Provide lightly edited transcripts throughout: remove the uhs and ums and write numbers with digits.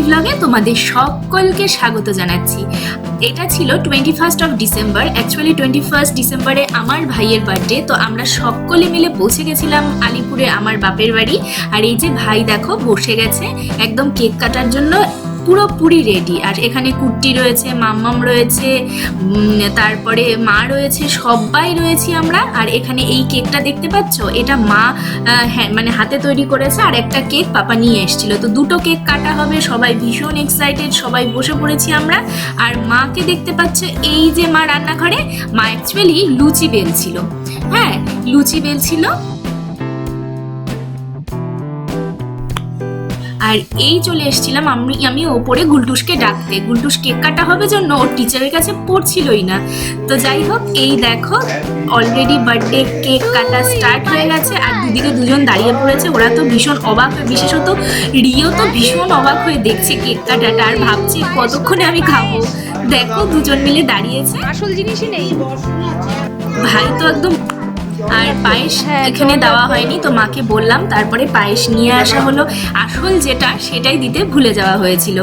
ব্লগে তোমাদের সকলকে স্বাগত জানাচ্ছি। এটা ছিল 21st of December. Actually 21st ডিসেম্বরে আমার ভাইয়ের বার্থডে, তো আমরা সকলে মিলে পৌঁছে গেছিলাম আলিপুরে আমার বাপের বাড়ি। আর এই যে ভাই দেখো বসে গেছে একদম কেক কাটার জন্য, পুরোপুরি রেডি। আর এখানে কুট্টি রয়েছে, মাম্মাম রয়েছে, তারপরে মা রয়েছে, সবাই রয়েছি আমরা। আর এখানে এই কেকটা দেখতে পাচ্ছ, এটা মা হ্যাঁ মানে হাতে তৈরি করেছে, আর একটা কেক পাপা নিয়ে এসেছিল। তো দুটো কেক কাটা হবে, সবাই ভীষণ এক্সাইটেড, সবাই বসে পড়েছি আমরা। আর মাকে দেখতে পাচ্ছ, এই যে মা রান্নাঘরে, মা অ্যাকচুয়ালি লুচি বেলছিল। হ্যাঁ, লুচি বেলছিল। আর এই চলে এসেছিলাম আমি ওপরে গুলটুসকে ডাকতে। গুলটুস কেক কাটা হবে জন্য ওর টিচারের কাছে পড়ছিলই না। তো যাই হোক, এই দেখো অলরেডি বার্থডে কেক কাটা স্টার্ট হয়ে গেছে। আর দুদিকে দুজন দাঁড়িয়ে পড়েছে, ওরা তো ভীষণ অবাক হয়ে, বিশেষত রিও তো ভীষণ অবাক হয়ে দেখছে কেক কাটাটা, আর ভাবছে কতক্ষণে আমি খাবো। দেখো দুজন মিলে দাঁড়িয়েছে, আসল জিনিসই নেই। ভাই তো একদম। আর পায়েস এখানে দেওয়া হয়নি, তো মাকে বললাম, তারপরে পায়েস নিয়ে আসা হলো। আসল যেটা সেটাই দিতে ভুলে যাওয়া হয়েছিল।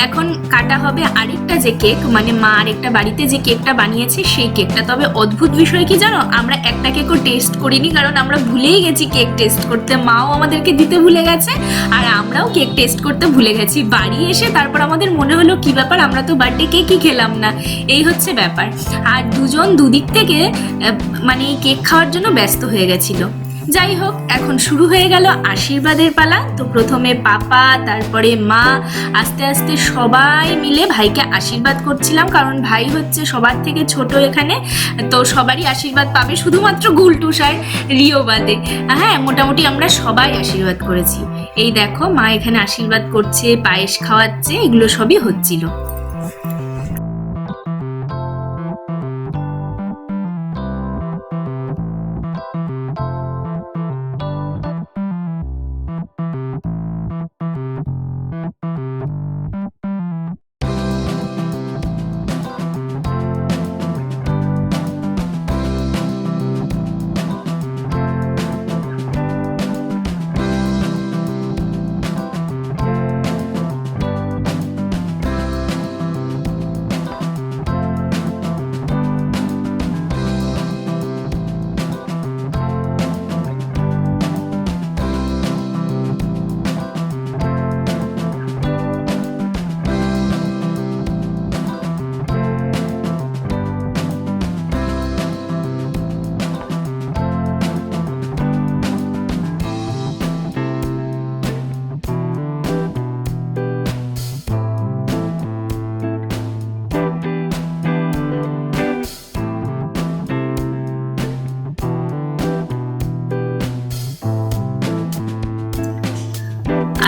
এখন কাটা হবে আরেকটা যে কেক, মানে মা আরেকটা বাড়িতে যে কেকটা বানিয়েছে সেই কেকটা। তবে অদ্ভুত বিষয় কি জানো, আমরা একটা কেকও টেস্ট করিনি, কারণ আমরা ভুলেই গেছি কেক টেস্ট করতে। মাও আমাদেরকে দিতে ভুলে গেছে, আর আমরাও কেক টেস্ট করতে ভুলে গেছি। বাড়ি এসে তারপর আমাদের মনে হলো কি ব্যাপার, আমরা তো বার্থডে কেকই খেলাম না। এই হচ্ছে ব্যাপার। আর দুজন দুদিক থেকে মানে কেক খাওয়ার জন্য ব্যস্ত হয়ে গেছিল। যাই হোক, এখন শুরু হয়ে গেল আশীর্বাদের পালা। তো প্রথমে পাপা, তারপরে মা, আস্তে আস্তে সবাই মিলে ভাইকে আশীর্বাদ করছিলাম, কারণ ভাই হচ্ছে সবার থেকে ছোট এখানে। তো সবারই আশীর্বাদ পাবে, শুধুমাত্র গুলটুস আর রিও বাদে। হ্যাঁ, মোটামুটি আমরা সবাই আশীর্বাদ করেছি। এই দেখো মা এখানে আশীর্বাদ করছে, পায়েস খাওয়াচ্ছে, এগুলো সবই হচ্ছিল।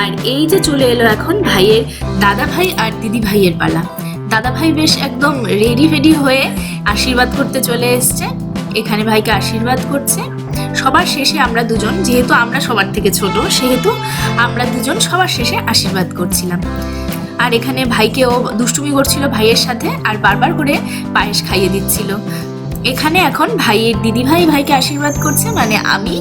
আর এই যে চলে এলো এখন ভাইয়ের দাদা ভাই আর দিদি ভাইয়ের পালা। দাদা ভাই বেশ একদম রেডি ফেডি হয়ে আশীর্বাদ করতে চলে এসছে। এখানে ভাইকে আশীর্বাদ করছে। সবার শেষে আমরা দুজন, যেহেতু আমরা সবার থেকে ছোট, সেহেতু আমরা দুজন সবার শেষে আশীর্বাদ করছিলাম। আর এখানে ভাইকেও দুষ্টুমি করছিল ভাইয়ের সাথে, আর বারবার করে পায়েস খাইয়ে দিচ্ছিল। এখানে এখন ভাইয়ের দিদি ভাই ভাইকে আশীর্বাদ করছে, মানে আমি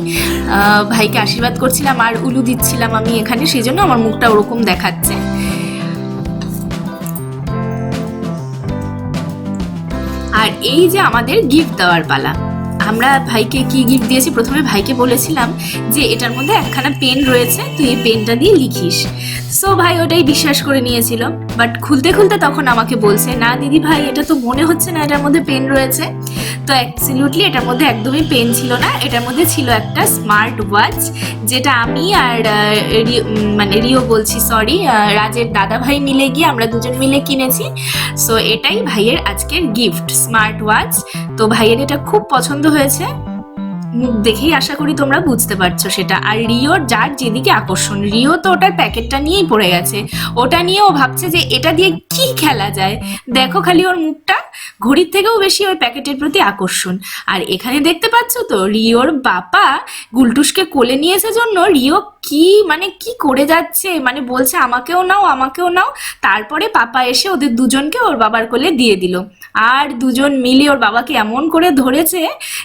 ভাইকে আশীর্বাদ করছিলাম আর উলু দিচ্ছিলাম আমি এখানে, সেই জন্য আমার মুখটা ওরকম দেখাচ্ছে। আর এই যে আমাদের গিফট দেওয়ার পালা। আমরা ভাইকে কি গিফট দিয়েছি, প্রথমে ভাইকে বলেছিলাম যে এটার মধ্যে একখানা পেন রয়েছে, তুই এই পেনটা দিয়ে লিখিস। সো ভাই ওটাই বিশ্বাস করে নিয়েছিল, বাট খুলতে খুলতে তখন আমাকে বলছে, না দিদি ভাই, এটা তো মনে হচ্ছে না এটার মধ্যে পেন রয়েছে। তো অ্যাবসলিউটলি এটার মধ্যে একদমই পেন ছিল না, এটার মধ্যে ছিল একটা স্মার্ট ওয়াচ, যেটা আমি আর মানে রিও বলছি সরি, রাজের দাদা ভাই মিলে গিয়ে আমরা দুজন মিলে কিনেছি। সো এটাই ভাইয়ের আজকের গিফট, স্মার্ট ওয়াচ। তো ভাইয়ের এটা খুব পছন্দ হয়েছে, মুখ দেখেই আশা করি তোমরা বুঝতে পারছো সেটা। আর রিওর যার যেদিকে আকর্ষণ, রিও তো ওটার প্যাকেটটা নিয়েই পড়ে গেছে, ওটা নিয়ে ও ভাবছে যে এটা দিয়ে কি খেলা যায়। দেখো খালি ওর মুখটা, ঘড়ির থেকেও বেশি ওই প্যাকেটের প্রতি আকর্ষণ। আর এখানে দেখতে পাচ্ছ তো রিওর বাবা গুলটুসকে কোলে নিয়ে এসে জন্য রিও কি মানে কি করে যাচ্ছে, মানে বলছে আমাকেও নাও আমাকেও নাও। তারপরে পাপা এসে ওদের দুজনকে ওর বাবার কোলে দিয়ে দিল, আর দুজন মিলে ওর বাবাকে এমন করে ধরেছে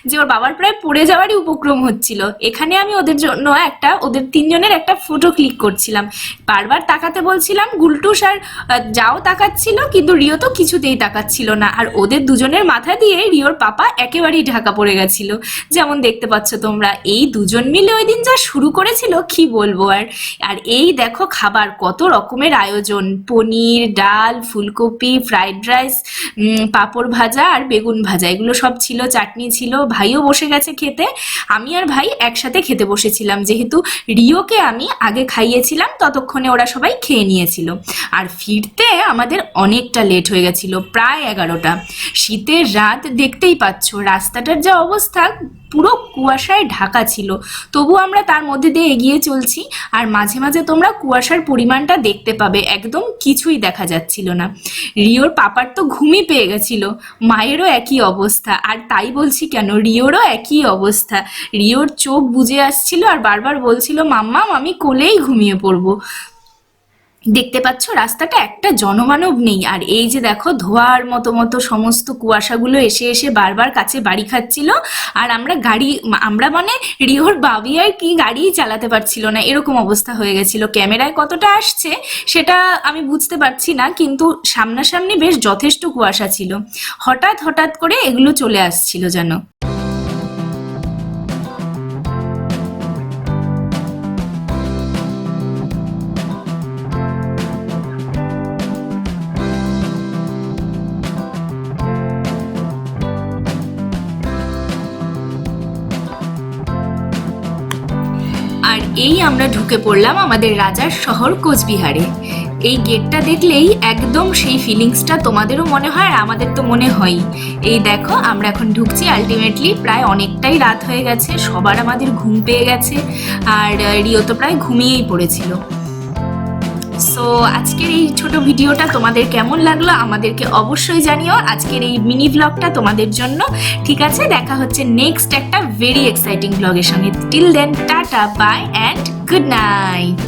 যে ওর বাবার প্রায় পড়ে যাওয়ারই উপক্রম হচ্ছিল। এখানে আমি ওদের জন্য ওদের তিনজনের একটা ফটো ক্লিক করছিলাম, বারবার তাকাতে বলছিলাম, গুলটুস আর যাও তাকাচ্ছিল, কিন্তু রিও তো কিছুতেই তাকাচ্ছিল না। আর ওদের দুজনের মাথা দিয়ে রিওর পাপা একেবারেই ঢাকা পড়ে গেছিল, যেমন দেখতে পাচ্ছ তোমরা। এই দুজন মিলে ওই দিন যা শুরু করেছিল কি বলবো। আর আর এই দেখো খাবার কত রকমের আয়োজন, পনির, ডাল, ফুলকপি, ফ্রাইড রাইস, পাঁপড় ভাজা আর বেগুন ভাজা, এগুলো সব ছিল, চাটনি ছিল। ভাইও বসে গেছে খেতে, আমি আর ভাই একসাথে খেতে বসেছিলাম, যেহেতু রিওকে আমি আগে খাইয়েছিলাম, ততক্ষণে ওরা সবাই খেয়ে নিয়েছিল। আর ফিরতে আমাদের অনেকটা লেট হয়ে গেছিল, প্রায় 11টা। শীতের রাত, দেখতেই পাচ্ছ রাস্তাটার যা অবস্থা, পুরো কুয়াশায় ঢাকা ছিল, তবু আমরা তার মধ্যে দিয়ে এগিয়ে চলছি। আর মাঝে মাঝে তোমরা কুয়াশার পরিমাণটা দেখতে পাবে, একদম কিছুই দেখা যাচ্ছিল না। রিওর পাপার তো ঘুমই পেয়ে গেছিল, মায়েরও একই অবস্থা। আর তাই বলছি কেন, রিওরও একই অবস্থা। রিওর চোখ বুজে আসছিল আর বারবার বলছিল মাম্মা আমি কোলেই ঘুমিয়ে পড়বো। দেখতে পাচ্ছ রাস্তাটা একটা জনমানব নেই। আর এই যে দেখো ধোয়ার মতো মতো সমস্ত কুয়াশাগুলো এসে এসে বারবার কাছে বাড়ি খাচ্ছিল। আর আমরা মানে রিওর বাবি আর কি গাড়িই চালাতে পারছিল না, এরকম অবস্থা হয়ে গেছিল। ক্যামেরায় কতটা আসছে সেটা আমি বুঝতে পারছি না, কিন্তু সামনাসামনি বেশ যথেষ্ট কুয়াশা ছিল। হঠাৎ হঠাৎ করে এগুলো চলে আসছিল যেন। আর এই আমরা ঢুকে পড়লাম আমাদের রাজার শহর কোচবিহারে। এই গেটটা দেখলেই একদম সেই ফিলিংসটা তোমাদেরও মনে হয়, আর আমাদের তো মনে হয়ই। এই দেখো আমরা এখন ঢুকছি। আলটিমেটলি প্রায় অনেকটাই রাত হয়ে গেছে, সবার আমাদের ঘুম পেয়ে গেছে, আর রিও তো প্রায় ঘুমিয়েই পড়েছিল। সো আজকের এই ছোট ভিডিওটা তোমাদের কেমন লাগলো আমাদেরকে অবশ্যই জানিও। আজকের এই মিনি ব্লগটা তোমাদের জন্য। ঠিক আছে, দেখা হচ্ছে নেক্সট একটা ভেরি এক্সাইটিং ব্লগের সঙ্গে। Till then tata, bye and good night.